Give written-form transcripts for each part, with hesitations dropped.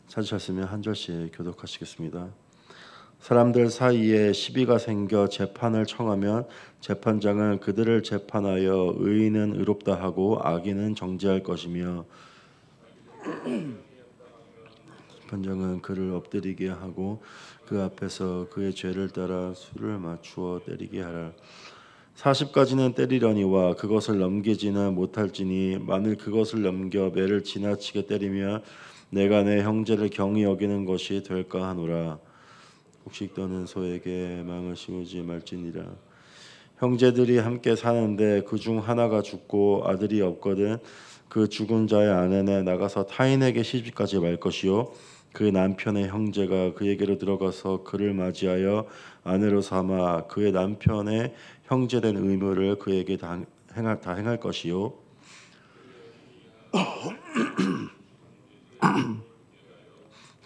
찾으셨으면 한 절씩 교독하시겠습니다. 사람들 사이에 시비가 생겨 재판을 청하면 재판장은 그들을 재판하여 의인은 의롭다 하고 악인은 정죄할 것이며 재판장은 그를 엎드리게 하고 그 앞에서 그의 죄를 따라 수를 맞추어 때리게 하라. 40가지는 때리려니와 그것을 넘기지는 못할지니 만일 그것을 넘겨 매를 지나치게 때리면 내가 내 형제를 경히 여기는 것이 될까 하노라. 곡식 떠는 소에게 망을 심으지 말지니라. 형제들이 함께 사는데 그 중 하나가 죽고 아들이 없거든 그 죽은 자의 아내는 나가서 타인에게 시집가지 말 것이요 그 남편의 형제가 그에게로 들어가서 그를 맞이하여 아내로 삼아 그의 남편의 형제된 의무를 그에게 다 행할 것이요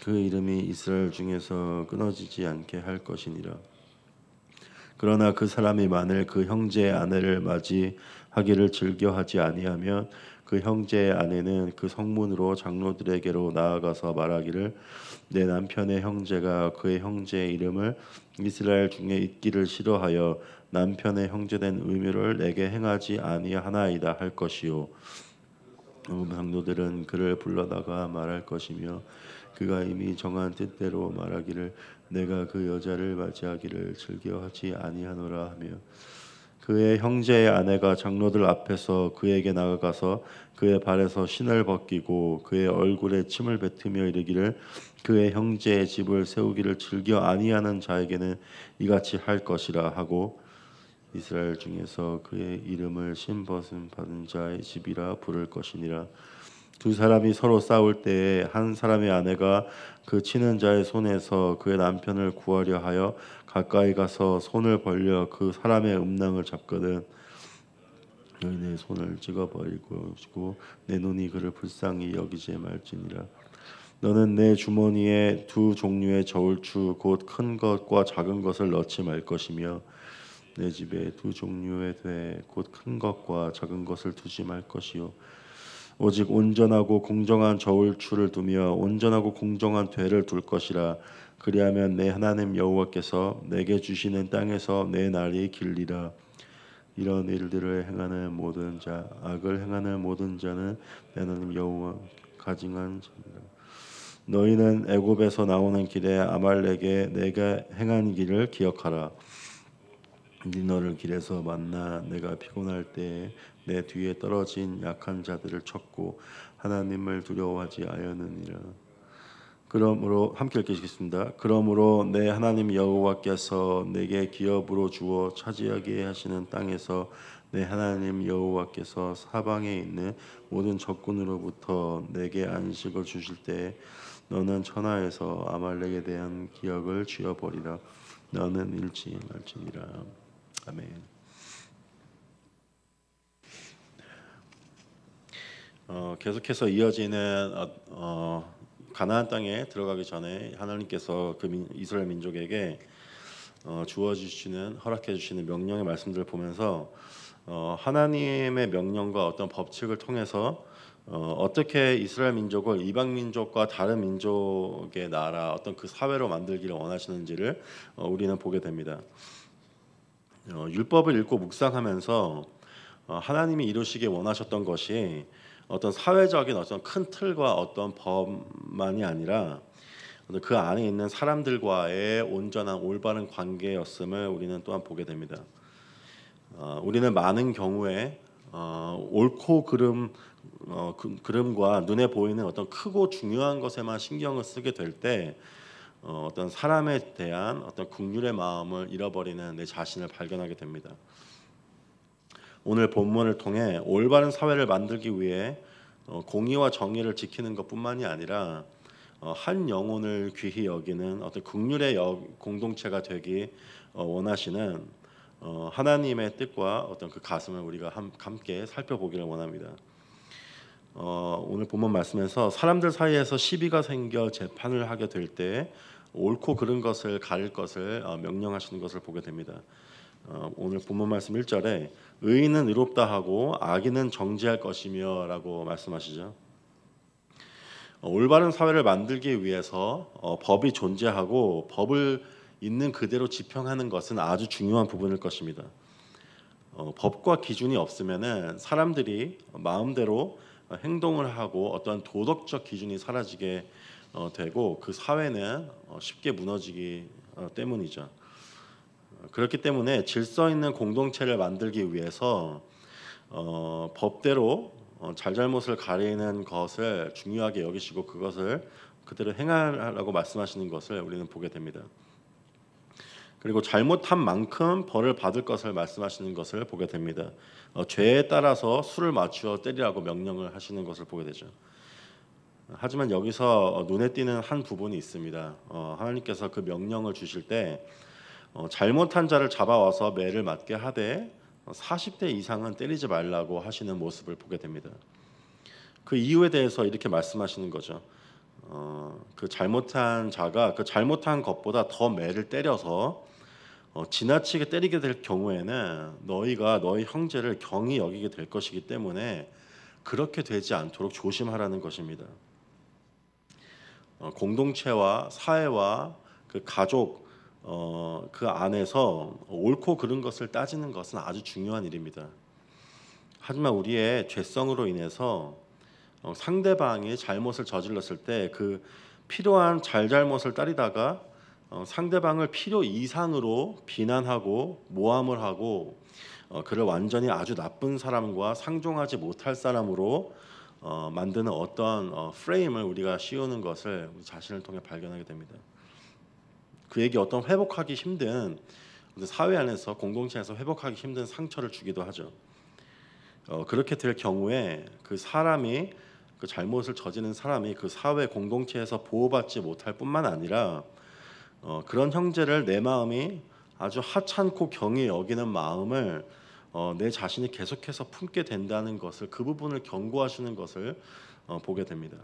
그 이름이 이스라엘 중에서 끊어지지 않게 할 것이니라. 그러나 그 사람이 만일 그 형제의 아내를 맞이하기를 즐겨하지 아니하면 그 형제의 아내는 그 성문으로 장로들에게로 나아가서 말하기를 내 남편의 형제가 그의 형제의 이름을 이스라엘 중에 잊기를 싫어하여 남편의 형제된 의무를 내게 행하지 아니하나이다 할 것이요 장로들은 그를 불러다가 말할 것이며 그가 이미 정한 뜻대로 말하기를 내가 그 여자를 맞이하기를 즐겨하지 아니하노라 하며 그의 형제의 아내가 장로들 앞에서 그에게 나아가서 그의 발에서 신을 벗기고 그의 얼굴에 침을 뱉으며 이르기를 그의 형제의 집을 세우기를 즐겨 아니하는 자에게는 이같이 할 것이라 하고 이스라엘 중에서 그의 이름을 신벗음 받은 자의 집이라 부를 것이니라. 두 사람이 서로 싸울 때에 한 사람의 아내가 그 치는 자의 손에서 그의 남편을 구하려 하여 가까이 가서 손을 벌려 그 사람의 음낭을 잡거든 너희 내 손을 찍어버리고 내 눈이 그를 불쌍히 여기지 말지니라. 너는 내 주머니에 두 종류의 저울추 곧 큰 것과 작은 것을 넣지 말 것이며 내 집에 두 종류의 되 곧 큰 것과 작은 것을 두지 말 것이요 오직 온전하고 공정한 저울추를 두며 온전하고 공정한 되를 둘 것이라. 그리하면 내 하나님 여호와께서 내게 주시는 땅에서 내 날이 길리라. 이런 일들을 행하는 모든 자 악을 행하는 모든 자는 내 하나님 여호와 가증한 자니라. 너희는 애굽에서 나오는 길에 아말렉에 내가 행한 길을 기억하라. 너를 길에서 만나 내가 피곤할 때에 내 뒤에 떨어진 약한 자들을 쳤고 하나님을 두려워하지 아니하느니라. 그러므로 함께 읽겠습니다. 그러므로 내 하나님 여호와께서 내게 기업으로 주어 차지하게 하시는 땅에서 내 하나님 여호와께서 사방에 있는 모든 적군으로부터 내게 안식을 주실 때 너는 천하에서 아말렉에 대한 기억을 지워버리라. 너는 잃지 말지니라. 아멘. 계속해서 이어지는 가나안 땅에 들어가기 전에 하나님께서 그 이스라엘 민족에게 주어 주시는 허락해 주시는 명령의 말씀들을 보면서 하나님의 명령과 어떤 법칙을 통해서 어떻게 이스라엘 민족을 이방 민족과 다른 민족의 나라 어떤 그 사회로 만들기를 원하시는지를 우리는 보게 됩니다. 율법을 읽고 묵상하면서 하나님이 이루시기 원하셨던 것이 어떤 사회적인 어떤 큰 틀과 어떤 법만이 아니라 그 안에 있는 사람들과의 온전한 올바른 관계였음을 우리는 또한 보게 됩니다. 우리는 많은 경우에 옳고 그름과 눈에 보이는 어떤 크고 중요한 것에만 신경을 쓰게 될 때 어떤 사람에 대한 어떤 긍휼의 마음을 잃어버리는 내 자신을 발견하게 됩니다. 오늘 본문을 통해 올바른 사회를 만들기 위해 공의와 정의를 지키는 것뿐만이 아니라 한 영혼을 귀히 여기는 어떤 긍휼의 공동체가 되기 원하시는 하나님의 뜻과 어떤 그 가슴을 우리가 함께 살펴보기를 원합니다. 오늘 본문 말씀에서 사람들 사이에서 시비가 생겨 재판을 하게 될 때 옳고 그른 것을 가릴 것을 명령하시는 것을 보게 됩니다. 오늘 본문 말씀 1절에 의인은 의롭다 하고 악인은 정죄할 것이며 라고 말씀하시죠. 올바른 사회를 만들기 위해서 법이 존재하고 법을 있는 그대로 집행하는 것은 아주 중요한 부분일 것입니다. 법과 기준이 없으면은 사람들이 마음대로 행동을 하고 어떤 도덕적 기준이 사라지게 되고 그 사회는 쉽게 무너지기 때문이죠. 그렇기 때문에 질서 있는 공동체를 만들기 위해서 법대로 잘잘못을 가리는 것을 중요하게 여기시고 그것을 그대로 행하라고 말씀하시는 것을 우리는 보게 됩니다. 그리고 잘못한 만큼 벌을 받을 것을 말씀하시는 것을 보게 됩니다. 죄에 따라서 수를 맞추어 때리라고 명령을 하시는 것을 보게 되죠. 하지만 여기서 눈에 띄는 한 부분이 있습니다. 하나님께서 그 명령을 주실 때 잘못한 자를 잡아와서 매를 맞게 하되 40대 이상은 때리지 말라고 하시는 모습을 보게 됩니다. 그 이유에 대해서 이렇게 말씀하시는 거죠. 그 잘못한 자가 그 잘못한 것보다 더 매를 때려서 지나치게 때리게 될 경우에는 너희가 너희 형제를 경히 여기게 될 것이기 때문에 그렇게 되지 않도록 조심하라는 것입니다. 공동체와 사회와 그 가족 그 안에서 옳고 그른 것을 따지는 것은 아주 중요한 일입니다. 하지만 우리의 죄성으로 인해서 상대방이 잘못을 저질렀을 때 그 필요한 잘잘못을 따리다가 상대방을 필요 이상으로 비난하고 모함을 하고 그를 완전히 아주 나쁜 사람과 상종하지 못할 사람으로 만드는 어떤 프레임을 우리가 씌우는 것을 우리 자신을 통해 발견하게 됩니다. 그에게 어떤 회복하기 힘든 사회 안에서 공동체에서 회복하기 힘든 상처를 주기도 하죠. 그렇게 될 경우에 그 사람이 그 잘못을 저지른 사람이 그 사회 공동체에서 보호받지 못할 뿐만 아니라 그런 형제를 내 마음이 아주 하찮고 경히 여기는 마음을 내 자신이 계속해서 품게 된다는 것을 그 부분을 경고하시는 것을 보게 됩니다.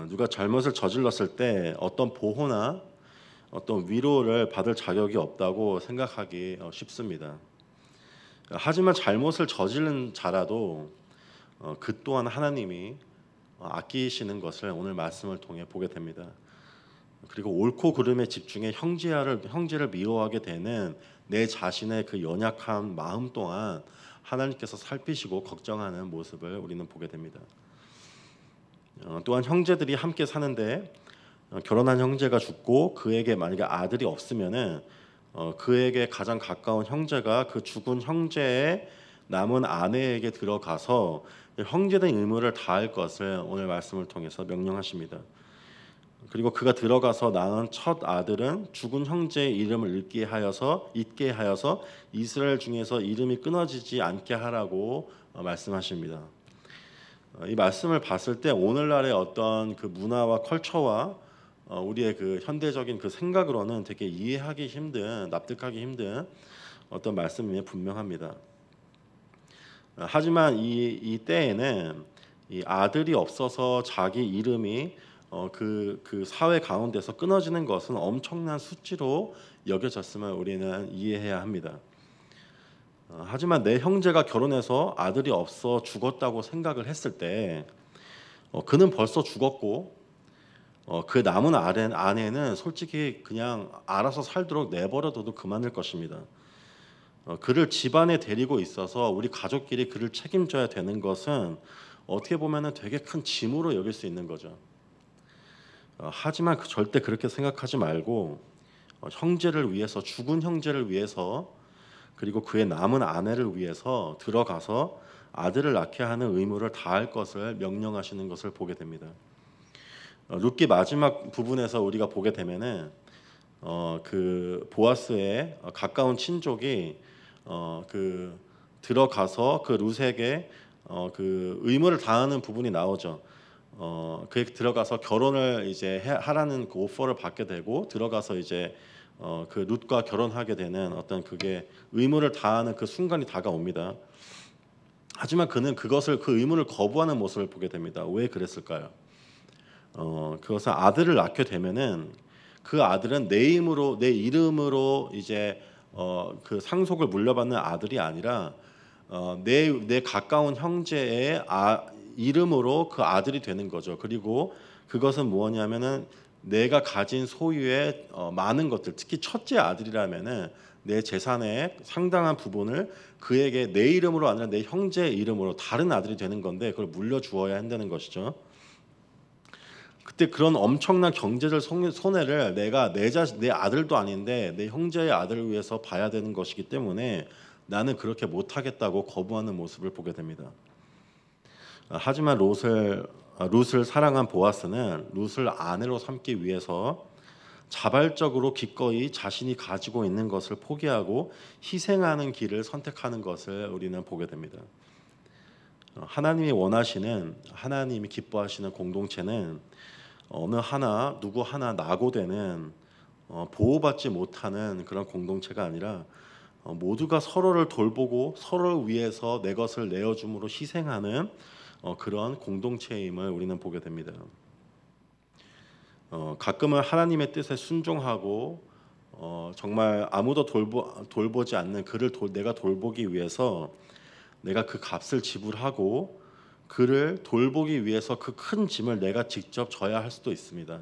누가 잘못을 저질렀을 때 어떤 보호나 어떤 위로를 받을 자격이 없다고 생각하기 쉽습니다. 하지만 잘못을 저지른 자라도 그 또한 하나님이 아끼시는 것을 오늘 말씀을 통해 보게 됩니다. 그리고 옳고 그름에 집중해 형제를 미워하게 되는 내 자신의 그 연약한 마음 또한 하나님께서 살피시고 걱정하는 모습을 우리는 보게 됩니다. 또한 형제들이 함께 사는데 결혼한 형제가 죽고 그에게 만약에 아들이 없으면은 그에게 가장 가까운 형제가 그 죽은 형제의 남은 아내에게 들어가서 형제된 의무를 다할 것을 오늘 말씀을 통해서 명령하십니다. 그리고 그가 들어가서 낳은 첫 아들은 죽은 형제의 이름을 잊게 하여서 이스라엘 중에서 이름이 끊어지지 않게 하라고 말씀하십니다. 이 말씀을 봤을 때 오늘날의 어떤 그 문화와 컬처와 우리의 그 현대적인 그 생각으로는 되게 이해하기 힘든, 납득하기 힘든 어떤 말씀이 분명합니다. 하지만 이 때에는 이 아들이 없어서 자기 이름이 그 사회 가운데서 끊어지는 것은 엄청난 수치로 여겨졌음을 우리는 이해해야 합니다. 하지만 내 형제가 결혼해서 아들이 없어 죽었다고 생각을 했을 때 그는 벌써 죽었고 그 남은 아내는 솔직히 그냥 알아서 살도록 내버려둬도 그만일 것입니다. 그를 집안에 데리고 있어서 우리 가족끼리 그를 책임져야 되는 것은 어떻게 보면은 되게 큰 짐으로 여길 수 있는 거죠. 하지만 절대 그렇게 생각하지 말고 형제를 위해서 죽은 형제를 위해서 그리고 그의 남은 아내를 위해서 들어가서 아들을 낳게 하는 의무를 다할 것을 명령하시는 것을 보게 됩니다. 룻기 마지막 부분에서 우리가 보게 되면은 그 보아스의 가까운 친족이 그 들어가서 그 룻에게 그 의무를 다하는 부분이 나오죠. 그에 들어가서 결혼을 이제 하라는 그 오퍼를 받게 되고 들어가서 이제 그 룻과 결혼하게 되는 어떤 그게 의무를 다하는 그 순간이 다가옵니다. 하지만 그는 그것을 그 의무를 거부하는 모습을 보게 됩니다. 왜 그랬을까요? 그것은 아들을 낳게 되면은 그 아들은 내 이름으로 이제 그 상속을 물려받는 아들이 아니라 내 가까운 형제의 이름으로 그 아들이 되는 거죠. 그리고 그것은 뭐냐면은 내가 가진 소유의 많은 것들, 특히 첫째 아들이라면은 내 재산의 상당한 부분을 그에게 내 이름으로 아니라 내 형제의 이름으로 다른 아들이 되는 건데 그걸 물려주어야 한다는 것이죠. 그때 그런 엄청난 경제적 손해를 내가 내 아들도 아닌데 내 형제의 아들을 위해서 봐야 되는 것이기 때문에 나는 그렇게 못하겠다고 거부하는 모습을 보게 됩니다. 하지만 룻을 사랑한 보아스는 룻을 아내로 삼기 위해서 자발적으로 기꺼이 자신이 가지고 있는 것을 포기하고 희생하는 길을 선택하는 것을 우리는 보게 됩니다. 하나님이 원하시는, 하나님이 기뻐하시는 공동체는 누구 하나 낙오되는 보호받지 못하는 그런 공동체가 아니라 모두가 서로를 돌보고 서로를 위해서 내 것을 내어줌으로 희생하는 그런 공동체임을 우리는 보게 됩니다. 가끔은 하나님의 뜻에 순종하고 정말 아무도 돌보지 않는 그를 내가 돌보기 위해서 내가 그 값을 지불하고 그를 돌보기 위해서 그 큰 짐을 내가 직접 져야 할 수도 있습니다.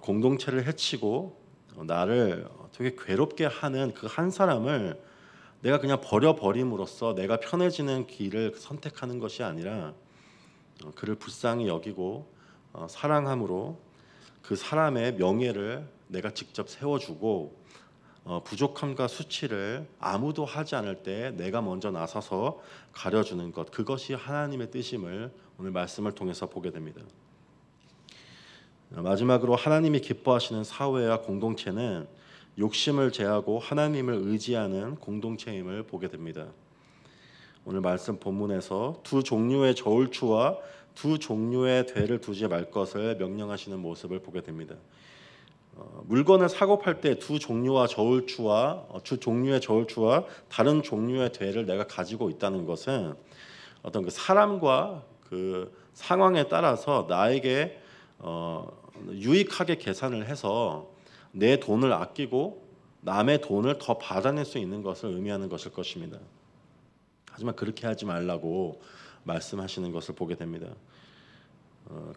공동체를 해치고 나를 되게 괴롭게 하는 그 한 사람을 내가 그냥 버려버림으로써 내가 편해지는 길을 선택하는 것이 아니라 그를 불쌍히 여기고 사랑함으로 그 사람의 명예를 내가 직접 세워주고 부족함과 수치를 아무도 하지 않을 때 내가 먼저 나서서 가려주는 것, 그것이 하나님의 뜻임을 오늘 말씀을 통해서 보게 됩니다. 마지막으로 하나님이 기뻐하시는 사회와 공동체는 욕심을 제하고 하나님을 의지하는 공동체임을 보게 됩니다. 오늘 말씀 본문에서 두 종류의 저울추와 두 종류의 되를 두지 말 것을 명령하시는 모습을 보게 됩니다. 물건을 사고 팔 때 두 종류의 저울추와 다른 종류의 되를 내가 가지고 있다는 것은 어떤 그 사람과 그 상황에 따라서 나에게 유익하게 계산을 해서 내 돈을 아끼고 남의 돈을 더 받아낼 수 있는 것을 의미하는 것일 것입니다. 하지만 그렇게 하지 말라고 말씀하시는 것을 보게 됩니다.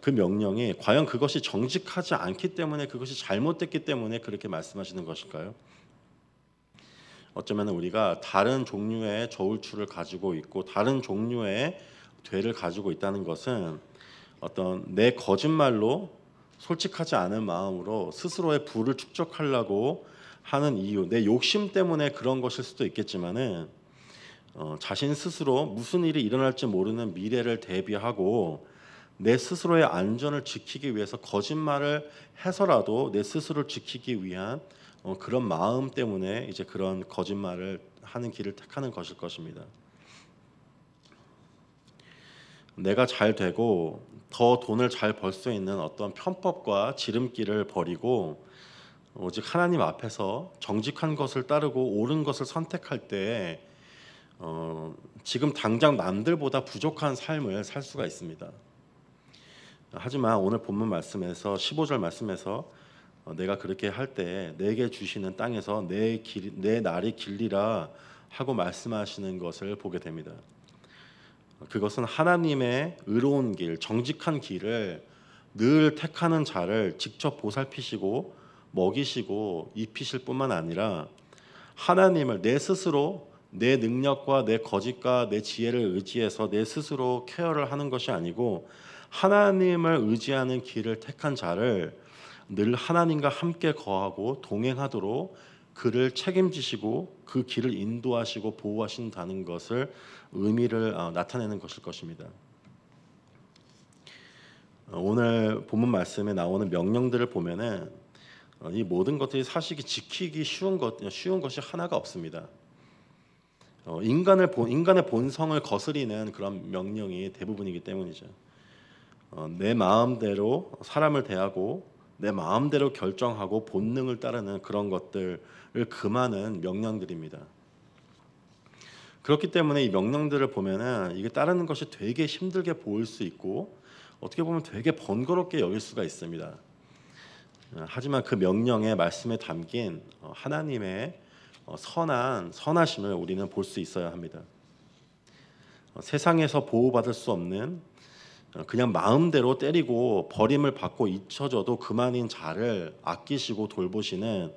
그 명령이 과연 그것이 정직하지 않기 때문에, 그것이 잘못됐기 때문에 그렇게 말씀하시는 것일까요? 어쩌면 우리가 다른 종류의 저울추를 가지고 있고 다른 종류의 되를 가지고 있다는 것은 어떤 내 거짓말로 솔직하지 않은 마음으로 스스로의 부를 축적하려고 하는 이유, 내 욕심 때문에 그런 것일 수도 있겠지만은 자신 스스로 무슨 일이 일어날지 모르는 미래를 대비하고 내 스스로의 안전을 지키기 위해서 거짓말을 해서라도 내 스스로를 지키기 위한 그런 마음 때문에 이제 그런 거짓말을 하는 길을 택하는 것일 것입니다. 내가 잘 되고 더 돈을 잘 벌 수 있는 어떤 편법과 지름길을 버리고 오직 하나님 앞에서 정직한 것을 따르고 옳은 것을 선택할 때 지금 당장 남들보다 부족한 삶을 살 수가 있습니다. 하지만 오늘 본문 말씀에서 15절 말씀에서 내가 그렇게 할 때 내게 주시는 땅에서 내 날이 길리라 하고 말씀하시는 것을 보게 됩니다. 그것은 하나님의 의로운 길, 정직한 길을 늘 택하는 자를 직접 보살피시고 먹이시고 입히실 뿐만 아니라 하나님을 내 스스로 내 능력과 내 거짓과 내 지혜를 의지해서 내 스스로 케어를 하는 것이 아니고 하나님을 의지하는 길을 택한 자를 늘 하나님과 함께 거하고 동행하도록 그를 책임지시고 그 길을 인도하시고 보호하신다는 것을 의미를 나타내는 것일 것입니다. 오늘 본문 말씀에 나오는 명령들을 보면은 이 모든 것들이 사실 지키기 쉬운 것이 하나가 없습니다. 인간의 본성을 거스리는 그런 명령이 대부분이기 때문이죠. 내 마음대로 사람을 대하고 내 마음대로 결정하고 본능을 따르는 그런 것들을 금하는 명령들입니다. 그렇기 때문에 이 명령들을 보면은 이게 따르는 것이 되게 힘들게 보일 수 있고 어떻게 보면 되게 번거롭게 여길 수가 있습니다. 하지만 그 명령의 말씀에 담긴 하나님의 선하심을 우리는 볼 수 있어야 합니다. 세상에서 보호받을 수 없는 그냥 마음대로 때리고 버림을 받고 잊혀져도 그만인 자를 아끼시고 돌보시는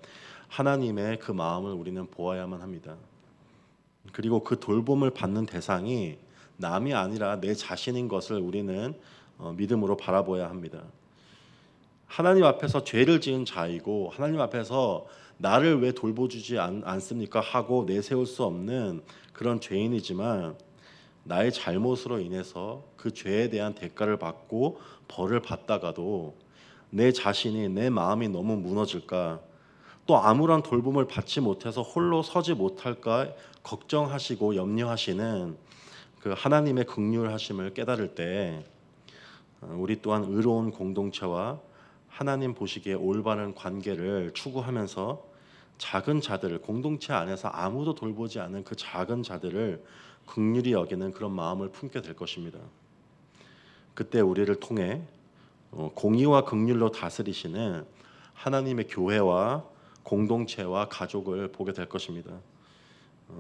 하나님의 그 마음을 우리는 보아야만 합니다. 그리고 그 돌봄을 받는 대상이 남이 아니라 내 자신인 것을 우리는 믿음으로 바라봐야 합니다. 하나님 앞에서 죄를 지은 자이고 하나님 앞에서 나를 왜 돌보주지 않습니까 하고 내세울 수 없는 그런 죄인이지만 나의 잘못으로 인해서 그 죄에 대한 대가를 받고 벌을 받다가도 내 자신이 내 마음이 너무 무너질까 또 아무런 돌봄을 받지 못해서 홀로 서지 못할까 걱정하시고 염려하시는 그 하나님의 긍휼하심을 깨달을 때 우리 또한 의로운 공동체와 하나님 보시기에 올바른 관계를 추구하면서 작은 자들 공동체 안에서 아무도 돌보지 않은 그 작은 자들을 긍휼히 여기는 그런 마음을 품게 될 것입니다. 그때 우리를 통해 공의와 긍휼로 다스리시는 하나님의 교회와 공동체와 가족을 보게 될 것입니다.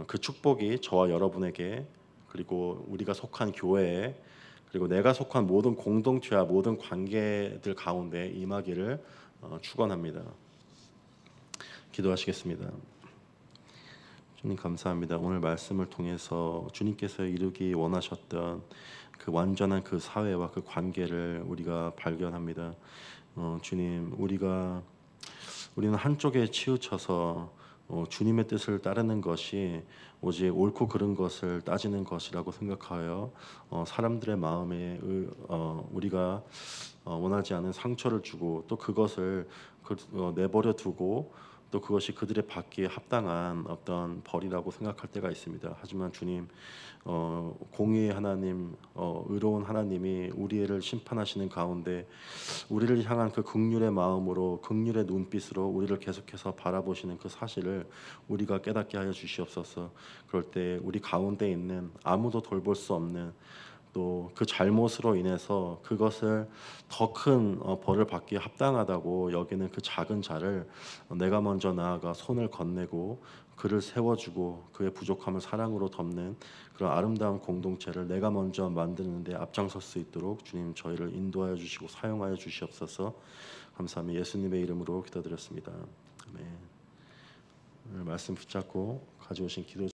그 축복이 저와 여러분에게 그리고 우리가 속한 교회에 그리고 내가 속한 모든 공동체와 모든 관계들 가운데 임하기를 축원합니다. 기도하시겠습니다. 주님 감사합니다. 오늘 말씀을 통해서 주님께서 이루기 원하셨던 그 완전한 그 사회와 그 관계를 우리가 발견합니다. 주님, 우리는 한쪽에 치우쳐서 주님의 뜻을 따르는 것이 오직 옳고 그른 것을 따지는 것이라고 생각하여 사람들의 마음에 우리가 원하지 않은 상처를 주고 또 그것을 내버려 두고 또 그것이 그들의 받기에 합당한 어떤 벌이라고 생각할 때가 있습니다. 하지만 주님, 공의의 하나님, 의로운 하나님이 우리를 심판하시는 가운데 우리를 향한 그 긍휼의 마음으로 긍휼의 눈빛으로 우리를 계속해서 바라보시는 그 사실을 우리가 깨닫게 하여 주시옵소서. 그럴 때 우리 가운데 있는 아무도 돌볼 수 없는 또 그 잘못으로 인해서 그것을 더 큰 벌을 받기에 합당하다고 여기는 그 작은 자를 내가 먼저 나아가 손을 건네고 그를 세워주고 그의 부족함을 사랑으로 덮는 그런 아름다운 공동체를 내가 먼저 만드는 데 앞장설 수 있도록 주님 저희를 인도하여 주시고 사용하여 주시옵소서. 감사합니다. 예수님의 이름으로 기도드렸습니다. 아멘. 오늘 말씀 붙잡고 가져오신 기도